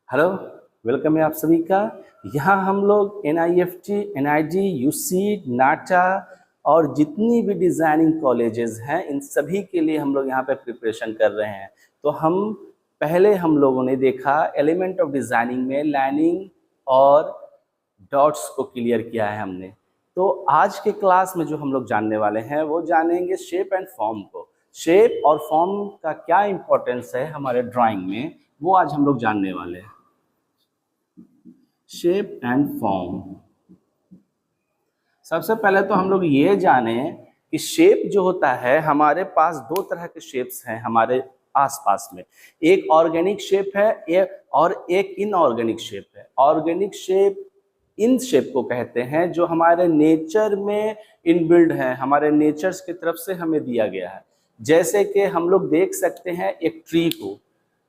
Hello, welcome है आप सभी का। यहाँ हम लोग NIFT, NID, UC, नाटा और जितनी भी डिज़ाइनिंग कॉलेजेस हैं इन सभी के लिए हम लोग यहाँ पे प्रिपरेशन कर रहे हैं। तो हम लोगों ने देखा एलिमेंट ऑफ डिज़ाइनिंग में लाइनिंग और डॉट्स को क्लियर किया है हमने। तो आज के क्लास में जो हम लोग जानने वाले हैं वो जानेंगे शेप एंड फॉर्म को। शेप और फॉर्म का क्या इम्पोर्टेंस है हमारे ड्राइंग में, वो आज हम लोग जानने वाले हैं। Shape and form. सबसे पहले तो हम लोग ये जाने कि शेप जो होता है, हमारे पास दो तरह के शेप्स हैं हमारे आसपास में। एक ऑर्गेनिक शेप है और एक इनऑर्गेनिक शेप है। ऑर्गेनिक शेप इन शेप को कहते हैं जो हमारे नेचर में इनबिल्ड है, हमारे नेचर्स की तरफ से हमें दिया गया है। जैसे कि हम लोग देख सकते हैं एक ट्री को,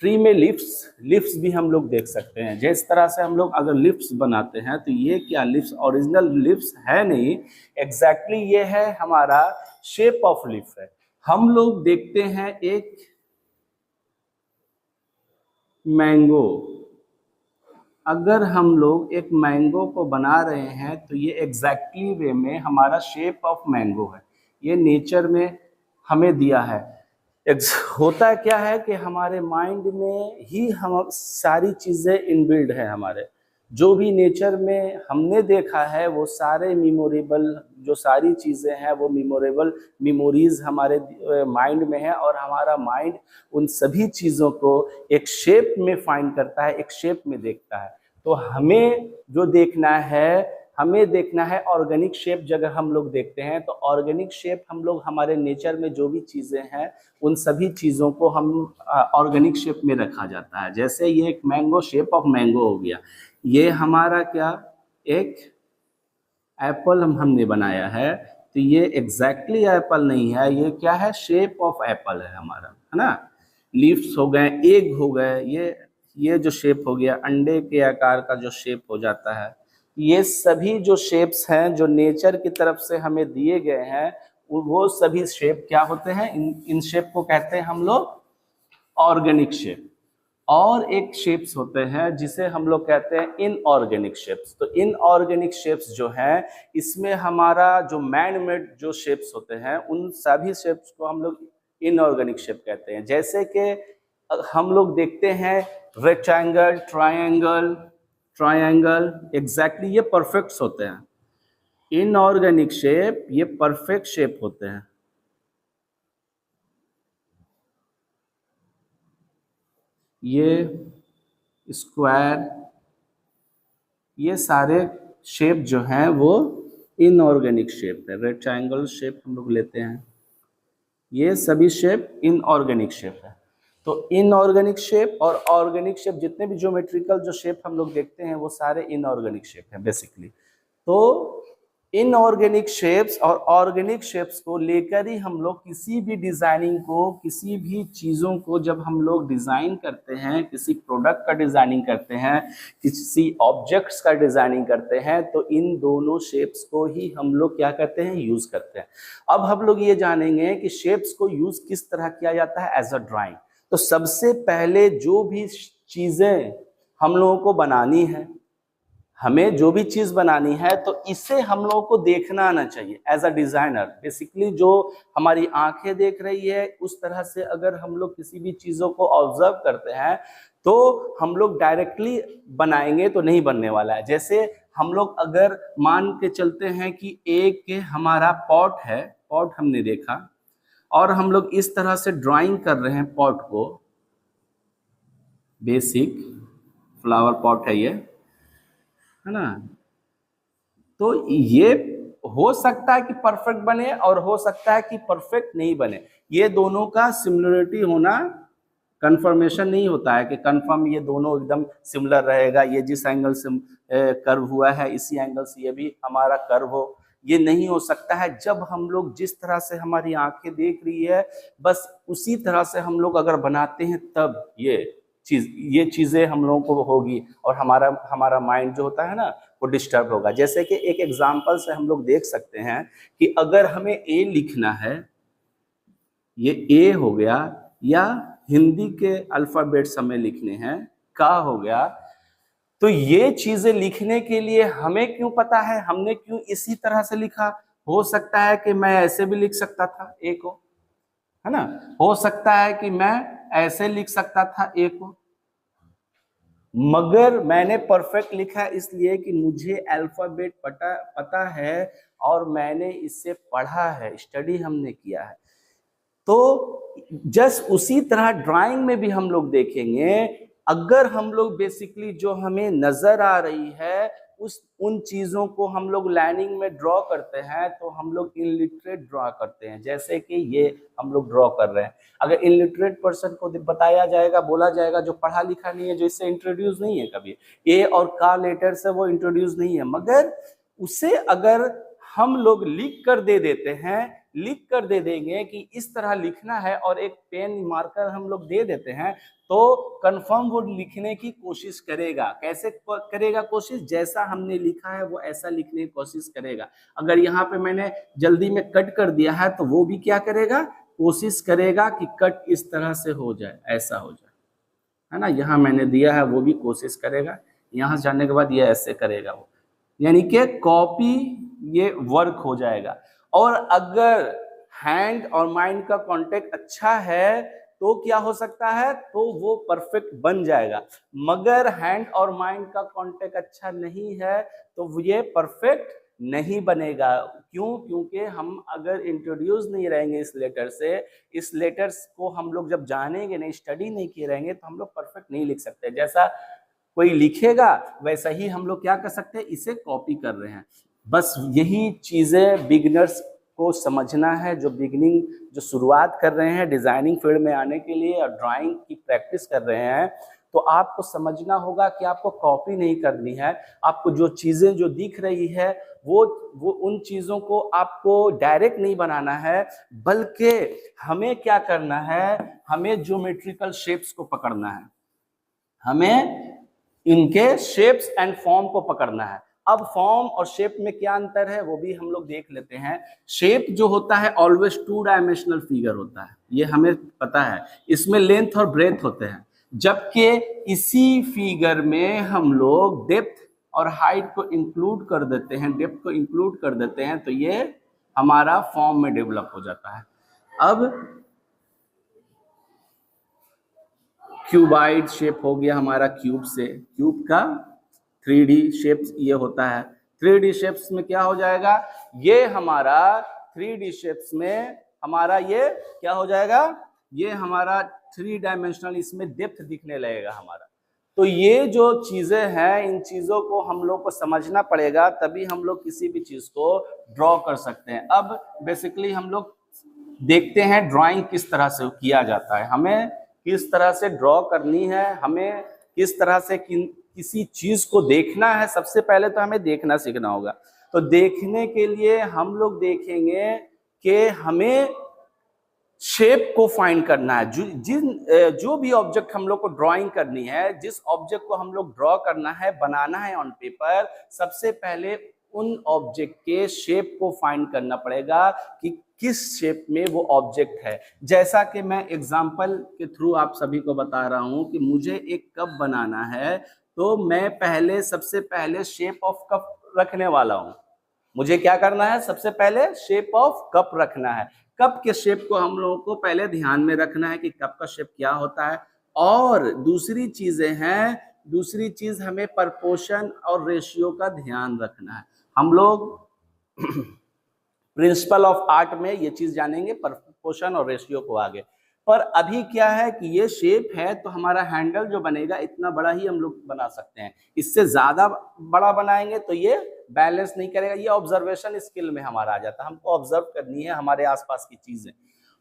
ट्री में लिफ्स भी हम लोग देख सकते हैं। जिस तरह से हम लोग अगर लिफ्स बनाते हैं तो ये क्या लिफ्स ओरिजिनल लिफ्स है नहीं, एग्जैक्टली ये है हमारा शेप ऑफ लिफ है। हम लोग देखते हैं एक मैंगो, अगर हम लोग एक मैंगो को बना रहे हैं तो ये एग्जैक्टली वे में हमारा शेप ऑफ मैंगो है। ये नेचर में हमें दिया है। होता क्या है कि हमारे माइंड में ही हम सारी चीज़ें इनबिल्ड है। हमारे जो भी नेचर में हमने देखा है वो सारे मेमोरेबल, जो सारी चीज़ें हैं वो मेमोरीज हमारे माइंड में है और हमारा माइंड उन सभी चीज़ों को एक शेप में फाइंड करता है, एक शेप में देखता है। तो हमें जो देखना है ऑर्गेनिक शेप। जगह हम लोग देखते हैं तो ऑर्गेनिक शेप हम लोग हमारे नेचर में जो भी चीज़ें हैं उन सभी चीज़ों को हम ऑर्गेनिक शेप में रखा जाता है। जैसे ये एक मैंगो, शेप ऑफ मैंगो हो गया। ये हमारा क्या, एक एप्पल हमने बनाया है तो ये एग्जैक्टली एप्पल नहीं है, ये क्या है, शेप ऑफ एप्पल है हमारा, है ना। लीव्स हो गए, एग हो गए, ये जो शेप हो गया, अंडे के आकार का जो शेप हो जाता है, ये सभी जो शेप्स हैं जो नेचर की तरफ से हमें दिए गए हैं वो सभी शेप क्या होते हैं, इन शेप को कहते हैं हम लोग ऑर्गेनिक शेप। और एक शेप्स होते हैं जिसे हम लोग कहते हैं इनऑर्गेनिक शेप्स। तो इनऑर्गेनिक शेप्स जो हैं इसमें हमारा जो मैन मेड जो शेप्स होते हैं उन सभी शेप्स को हम लोग इनऑर्गेनिक शेप कहते हैं। जैसे कि हम लोग देखते हैं रेक्टेंगल, ट्रायंगल, एग्जैक्टली ये परफेक्ट्स होते हैं। इनऑर्गेनिक शेप ये परफेक्ट शेप होते हैं। ये स्क्वायर, ये सारे शेप जो हैं वो इनऑर्गेनिक शेप है। रेक्टेंगल शेप हम लोग लेते हैं, ये सभी शेप इनऑर्गेनिक शेप है। तो इनऑर्गेनिक शेप और ऑर्गेनिक शेप, जितने भी ज्योमेट्रिकल जो शेप हम लोग देखते हैं वो सारे इनऑर्गेनिक शेप हैं बेसिकली। तो इनऑर्गेनिक शेप्स और ऑर्गेनिक शेप्स को लेकर ही हम लोग किसी भी डिजाइनिंग को, किसी भी चीज़ों को जब हम लोग डिज़ाइन करते हैं, किसी प्रोडक्ट का डिज़ाइनिंग करते हैं, किसी ऑब्जेक्ट्स का डिज़ाइनिंग करते हैं, तो इन दोनों शेप्स को ही हम लोग क्या करते हैं, यूज़ करते हैं। अब हम लोग ये जानेंगे कि शेप्स को यूज़ किस तरह किया जाता है एज अ ड्राइंग। तो सबसे पहले जो भी चीज़ें हम लोगों को बनानी है, हमें जो भी चीज बनानी है तो इसे हम लोगों को देखना आना चाहिए एज अ डिजाइनर। बेसिकली जो हमारी आंखें देख रही है उस तरह से अगर हम लोग किसी भी चीजों को ऑब्जर्व करते हैं तो हम लोग डायरेक्टली बनाएंगे तो नहीं बनने वाला है। जैसे हम लोग अगर मान के चलते हैं कि एक हमारा पॉट है, पॉट हमने देखा और हम लोग इस तरह से ड्राइंग कर रहे हैं पॉट को, बेसिक फ्लावर पॉट है ये, है ना। तो ये हो सकता है कि परफेक्ट बने और हो सकता है कि परफेक्ट नहीं बने। ये दोनों का सिमिलरिटी होना कंफर्मेशन नहीं होता है कि कंफर्म ये दोनों एकदम सिमिलर रहेगा, ये जिस एंगल से कर्व हुआ है इसी एंगल से ये भी हमारा कर्व हो, ये नहीं हो सकता है। जब हम लोग जिस तरह से हमारी आंखें देख रही है बस उसी तरह से हम लोग अगर बनाते हैं तब ये चीज़ें हम लोगों को होगी और हमारा माइंड जो होता है ना वो डिस्टर्ब होगा। जैसे कि एक एग्जांपल से हम लोग देख सकते हैं कि अगर हमें ए लिखना है, ये ए हो गया, या हिंदी के अल्फ़ाबेट्स हमें लिखने हैं, का हो गया, तो ये चीजें लिखने के लिए हमें क्यों पता है, हमने क्यों इसी तरह से लिखा। हो सकता है कि मैं ऐसे भी लिख सकता था ए को, है ना, हो सकता है कि मैं ऐसे लिख सकता था ए को, मगर मैंने परफेक्ट लिखा इसलिए कि मुझे अल्फाबेट पता है और मैंने इससे पढ़ा है, स्टडी हमने किया है। तो जस्ट उसी तरह ड्राइंग में भी हम लोग देखेंगे, अगर हम लोग बेसिकली जो हमें नजर आ रही है उन चीजों को हम लोग लाइनिंग में ड्रॉ करते हैं तो हम लोग इलिटरेट ड्रॉ करते हैं, जैसे कि ये हम लोग ड्रॉ कर रहे हैं। अगर इलिटरेट पर्सन को बताया जाएगा, बोला जाएगा, जो पढ़ा लिखा नहीं है, जो इससे इंट्रोड्यूस नहीं है, कभी ए और का लेटर से वो इंट्रोड्यूस नहीं है, मगर उसे अगर हम लोग लिख कर दे देते हैं, लिख कर दे देंगे कि इस तरह लिखना है और एक पेन मार्कर हम लोग दे देते हैं, तो कंफर्म वो लिखने की कोशिश करेगा। कैसे करेगा कोशिश, जैसा हमने लिखा है वो ऐसा लिखने की कोशिश करेगा। अगर यहाँ पे मैंने जल्दी में कट कर दिया है तो वो भी क्या करेगा, कोशिश करेगा कि कट इस तरह से हो जाए, ऐसा हो जाए, है ना। यहाँ मैंने दिया है वो भी कोशिश करेगा, यहाँ से जाने के बाद ये ऐसे करेगा वो, यानी कि कॉपी ये वर्क हो जाएगा। और अगर हैंड और माइंड का कांटेक्ट अच्छा है तो क्या हो सकता है, तो वो परफेक्ट बन जाएगा। मगर हैंड और माइंड का कांटेक्ट अच्छा नहीं है तो ये परफेक्ट नहीं बनेगा। क्यों, क्योंकि हम अगर इंट्रोड्यूस नहीं रहेंगे इस लेटर से, इस लेटर्स को हम लोग जब जानेंगे नहीं, स्टडी नहीं किए रहेंगे, तो हम लोग परफेक्ट नहीं लिख सकते। जैसा कोई लिखेगा वैसा ही हम लोग क्या कर सकते हैं, इसे कॉपी कर रहे हैं। बस यही चीजें बिगिनर्स को समझना है, जो बिगिनिंग, जो शुरुआत कर रहे हैं डिजाइनिंग फील्ड में आने के लिए और ड्राइंग की प्रैक्टिस कर रहे हैं, तो आपको समझना होगा कि आपको कॉपी नहीं करनी है। आपको जो चीजें जो दिख रही है वो उन चीजों को आपको डायरेक्ट नहीं बनाना है, बल्कि हमें क्या करना है, हमें ज्योमेट्रिकल शेप्स को पकड़ना है, हमें इनके शेप्स एंड फॉर्म को पकड़ना है। अब फॉर्म और शेप में क्या अंतर है वो भी हम लोग देख लेते हैं। शेप जो होता है ऑलवेज 2 डायमेंशनल फिगर होता है, ये हमें पता है, इसमें लेंथ और ब्रेथ होते हैं, जबकि इसी फिगर में हम लोग डेप्थ और हाइट को इंक्लूड कर देते हैं, डेप्थ को इंक्लूड कर देते हैं, तो ये हमारा फॉर्म में डेवलप हो जाता है। अब क्यूबाइड शेप हो गया हमारा, क्यूब से, क्यूब का 3D शेप ये होता है। 3D शेप्स में क्या हो जाएगा, ये हमारा 3D शेप्स में हमारा ये क्या हो जाएगा, ये हमारा 3 डायमेंशनल, इसमें डेप्थ दिखने लगेगा हमारा। तो ये जो चीजें हैं, इन चीजों को हम लोग को समझना पड़ेगा, तभी हम लोग किसी भी चीज को ड्रॉ कर सकते हैं। अब बेसिकली हम लोग देखते हैं ड्राइंग किस तरह से किया जाता है, हमें किस तरह से ड्रॉ करनी है, हमें किस तरह से किसी चीज को देखना है। सबसे पहले तो हमें देखना सीखना होगा। तो देखने के लिए हम लोग देखेंगे कि हमें शेप को फाइंड करना है। जो भी ऑब्जेक्ट हम लोग को ड्राइंग करनी है, जिस ऑब्जेक्ट को हम लोग ड्रॉ करना है, बनाना है ऑन पेपर, सबसे पहले उन ऑब्जेक्ट के शेप को फाइंड करना पड़ेगा कि किस शेप में वो ऑब्जेक्ट है। जैसा कि मैं एग्जांपल के थ्रू आप सभी को बता रहा हूं कि मुझे एक कप बनाना है, तो मैं सबसे पहले शेप ऑफ कप रखने वाला हूं। मुझे क्या करना है, सबसे पहले शेप ऑफ कप रखना है। कप के शेप को हम लोगों को पहले ध्यान में रखना है कि कप का शेप क्या होता है। और दूसरी चीजें हैं, दूसरी चीज हमें प्रपोर्शन और रेशियो का ध्यान रखना है। हम लोग प्रिंसिपल ऑफ आर्ट में ये चीज जानेंगे, प्रपोर्शन और रेशियो को आगे। पर अभी क्या है कि ये शेप है तो हमारा हैंडल जो बनेगा इतना बड़ा ही हम लोग बना सकते हैं, इससे ज्यादा बड़ा बनाएंगे तो ये बैलेंस नहीं करेगा। ये ऑब्जर्वेशन स्किल में हमारा आ जाता है, हमको ऑब्जर्व करनी है हमारे आसपास की चीजें,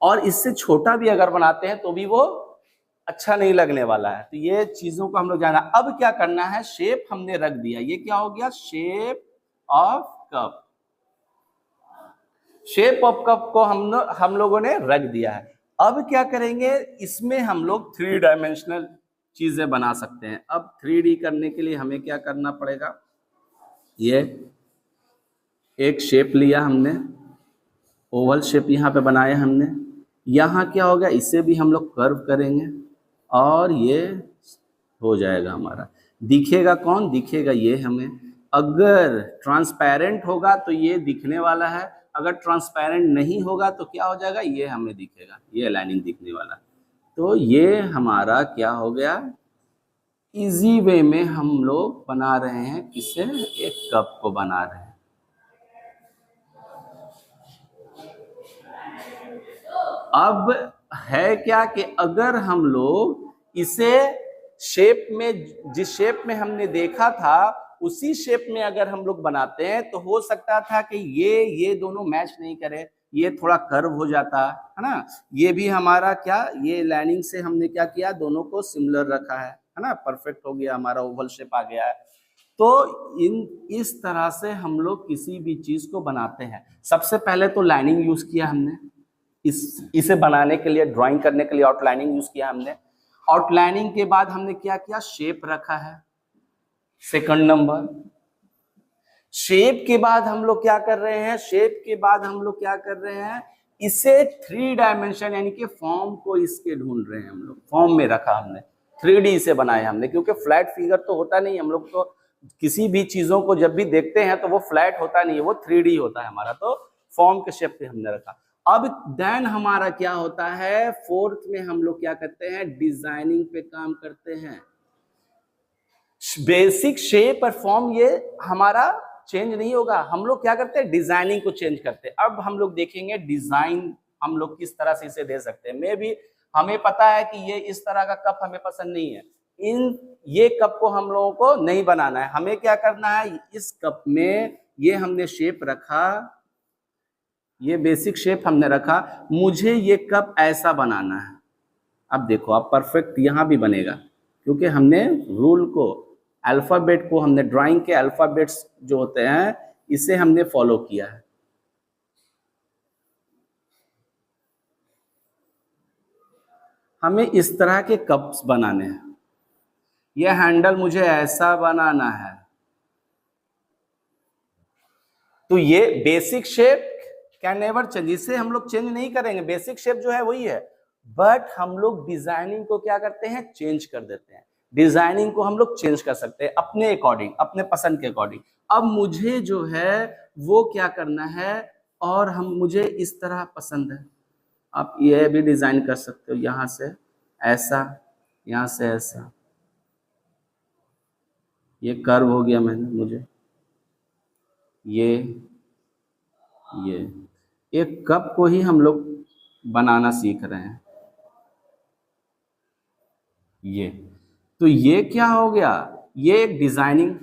और इससे छोटा भी अगर बनाते हैं तो भी वो अच्छा नहीं लगने वाला है। तो ये चीजों को हम लोग जाना। अब क्या करना है, शेप हमने रख दिया, ये क्या हो गया, shape of cup. Shape of cup को हम लोगों ने रख दिया है। अब क्या करेंगे, इसमें हम लोग 3 डायमेंशनल चीजें बना सकते हैं। अब 3D करने के लिए हमें क्या करना पड़ेगा, ये एक शेप लिया हमने, ओवल शेप यहाँ पे बनाया हमने। यहाँ क्या होगा, इसे भी हम लोग कर्व करेंगे और ये हो जाएगा हमारा। दिखेगा कौन? दिखेगा ये हमें। अगर ट्रांसपेरेंट होगा तो ये दिखने वाला है, अगर ट्रांसपेरेंट नहीं होगा तो क्या हो जाएगा? ये हमें दिखेगा, ये लाइनिंग दिखने वाला। तो ये हमारा क्या हो गया? इजी वे में हम लोग बना रहे हैं, किसे? एक कप को बना रहे हैं। अब है क्या कि अगर हम लोग इसे शेप में, जिस शेप में हमने देखा था उसी शेप में अगर हम लोग बनाते हैं तो हो सकता था कि ये दोनों मैच नहीं करे, ये थोड़ा कर्व हो जाता है ना। ये भी हमारा क्या, ये लाइनिंग से हमने क्या किया, दोनों को सिमिलर रखा है ना, परफेक्ट हो गया, हमारा ओवल शेप आ गया है। तो इस तरह से हम लोग किसी भी चीज को बनाते हैं। सबसे पहले तो लाइनिंग यूज किया हमने, इसे बनाने के लिए, ड्राइंग करने के लिए आउटलाइनिंग यूज किया हमने। आउटलाइनिंग के बाद हमने क्या किया? शेप रखा है, सेकंड नंबर। शेप के बाद हम लोग क्या कर रहे हैं? शेप के बाद हम लोग क्या कर रहे हैं? इसे 3 डायमेंशन यानी कि फॉर्म को इसके ढूंढ रहे हैं हम लोग, फॉर्म में रखा हमने, 3D इसे बनाया हमने, क्योंकि फ्लैट फिगर तो होता नहीं, हम लोग तो किसी भी चीजों को जब भी देखते हैं तो वो फ्लैट होता नहीं है, वो 3D होता है हमारा, तो फॉर्म के शेप पे हमने रखा। अब देन हमारा क्या होता है? फोर्थ में हम लोग क्या करते हैं? डिजाइनिंग पे काम करते हैं। बेसिक शेप और फॉर्म ये हमारा चेंज नहीं होगा, हम लोग क्या करते हैं? डिजाइनिंग को चेंज करते हैं। अब हम लोग देखेंगे डिजाइन हम लोग किस तरह से इसे दे सकते हैं। मे भी हमें पता है कि ये इस तरह का कप हमें पसंद नहीं है, ये कप को हम लोगों को नहीं बनाना है। हमें क्या करना है? इस कप में ये हमने शेप रखा, ये बेसिक शेप हमने रखा, मुझे ये कप ऐसा बनाना है। अब देखो, अब परफेक्ट यहां भी बनेगा, क्योंकि हमने रूल को, अल्फाबेट को, हमने ड्राइंग के अल्फाबेट्स जो होते हैं इसे हमने फॉलो किया है। हमें इस तरह के कप्स बनाने हैं, यह हैंडल मुझे ऐसा बनाना है। तो ये basic shape can never change, इसे हम लोग चेंज नहीं करेंगे, बेसिक शेप जो है वही है। बट हम लोग डिजाइनिंग को क्या करते हैं? चेंज कर देते हैं। डिजाइनिंग को हम लोग चेंज कर सकते हैं अपने अकॉर्डिंग, अपने पसंद के अकॉर्डिंग। अब मुझे जो है वो क्या करना है, और मुझे इस तरह पसंद है, आप ये भी डिजाइन कर सकते हो, यहां से ऐसा, यहां से ऐसा, ये कर्व हो गया मैंने, मुझे ये एक कप को ही हम लोग बनाना सीख रहे हैं। ये तो ये क्या हो गया? ये एक डिजाइनिंग,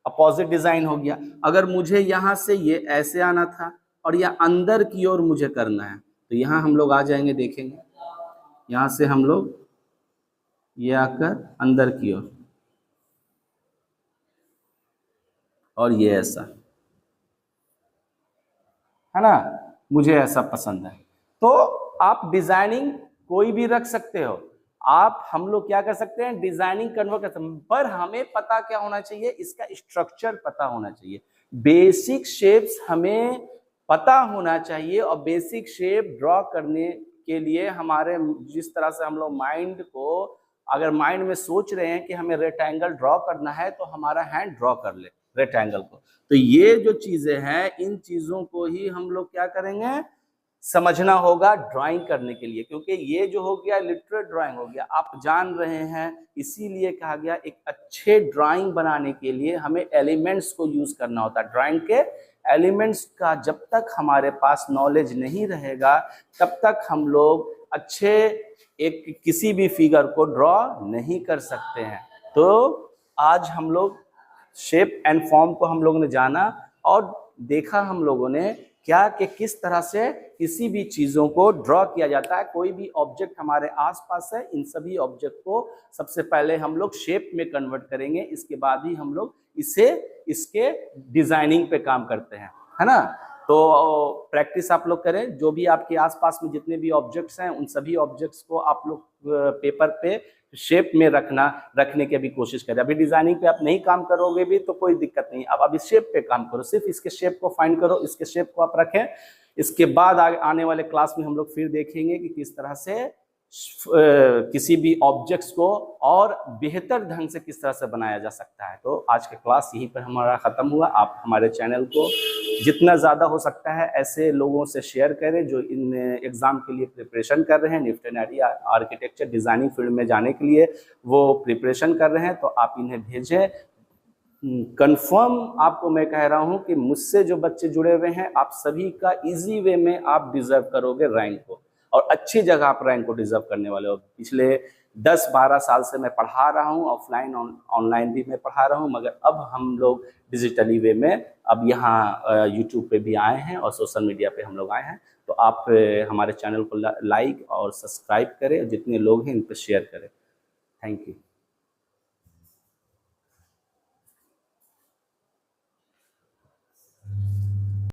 अपोजिट डिजाइन हो गया। अगर मुझे यहां से ये ऐसे आना था और या अंदर की ओर मुझे करना है, तो यहां हम लोग आ जाएंगे, देखेंगे यहां से हम लोग ये आकर अंदर की ओर, और ये ऐसा है ना, मुझे ऐसा पसंद है। तो आप डिजाइनिंग कोई भी रख सकते हो, आप, हम लोग क्या कर सकते हैं? डिजाइनिंग कन्वर्ट कर सकते हैं, पर हमें पता क्या होना चाहिए? इसका स्ट्रक्चर पता होना चाहिए, बेसिक शेप्स हमें पता होना चाहिए। और बेसिक शेप ड्रॉ करने के लिए हमारे, जिस तरह से हम लोग माइंड को, अगर माइंड में सोच रहे हैं कि हमें रेक्टेंगल ड्रॉ करना है, तो हमारा हैंड ड्रॉ कर ले रेक्टेंगल को। तो ये जो चीजें हैं, इन चीजों को ही हम लोग क्या करेंगे? समझना होगा ड्राइंग करने के लिए, क्योंकि ये जो हो गया लिटरेट ड्राइंग हो गया, आप जान रहे हैं। इसीलिए कहा गया एक अच्छे ड्राइंग बनाने के लिए हमें एलिमेंट्स को यूज करना होता है। ड्राइंग के एलिमेंट्स का जब तक हमारे पास नॉलेज नहीं रहेगा, तब तक हम लोग अच्छे एक किसी भी फिगर को ड्रॉ नहीं कर सकते हैं। तो आज हम लोग शेप एंड फॉर्म को हम लोगों ने जाना और देखा हम लोगों ने क्या कि किस तरह से किसी भी चीजों को ड्रॉ किया जाता है। कोई भी ऑब्जेक्ट हमारे आसपास है, इन सभी ऑब्जेक्ट को सबसे पहले हम लोग शेप में कन्वर्ट करेंगे, इसके बाद ही हम लोग इसे, इसके डिजाइनिंग पे काम करते हैं, है ना। तो प्रैक्टिस आप लोग करें, जो भी आपके आसपास में जितने भी ऑब्जेक्ट्स हैं, उन सभी ऑब्जेक्ट्स को आप लोग पेपर पे शेप में रखने की भी कोशिश करें। अभी डिजाइनिंग पे आप नहीं काम करोगे भी तो कोई दिक्कत नहीं, अब अभी शेप पे काम करो, सिर्फ इसके शेप को फाइंड करो, इसके शेप को आप रखें। इसके बाद आने वाले क्लास में हम लोग फिर देखेंगे कि किस तरह से किसी भी ऑब्जेक्ट्स को और बेहतर ढंग से किस तरह से बनाया जा सकता है। तो आज का क्लास यहीं पर हमारा ख़त्म हुआ। आप हमारे चैनल को जितना ज़्यादा हो सकता है ऐसे लोगों से शेयर करें जो इन एग्ज़ाम के लिए प्रिपरेशन कर रहे हैं, निफ्टनरी आर्किटेक्चर डिज़ाइनिंग फील्ड में जाने के लिए वो प्रिपरेशन कर रहे हैं, तो आप इन्हें भेजें। कंफर्म आपको मैं कह रहा हूं कि मुझसे जो बच्चे जुड़े हुए हैं, आप सभी का इजी वे में आप डिजर्व करोगे रैंक को, और अच्छी जगह आप रैंक को डिजर्व करने वाले हो। पिछले 10-12 साल से मैं पढ़ा रहा हूं, ऑफलाइन ऑनलाइन भी मैं पढ़ा रहा हूं, मगर अब हम लोग डिजिटली वे में अब यहाँ यूट्यूब पे भी आए हैं और सोशल मीडिया पे हम लोग आए हैं। तो आप हमारे चैनल को लाइक और सब्सक्राइब करें, जितने लोग हैं इन पर शेयर करें। Thank you.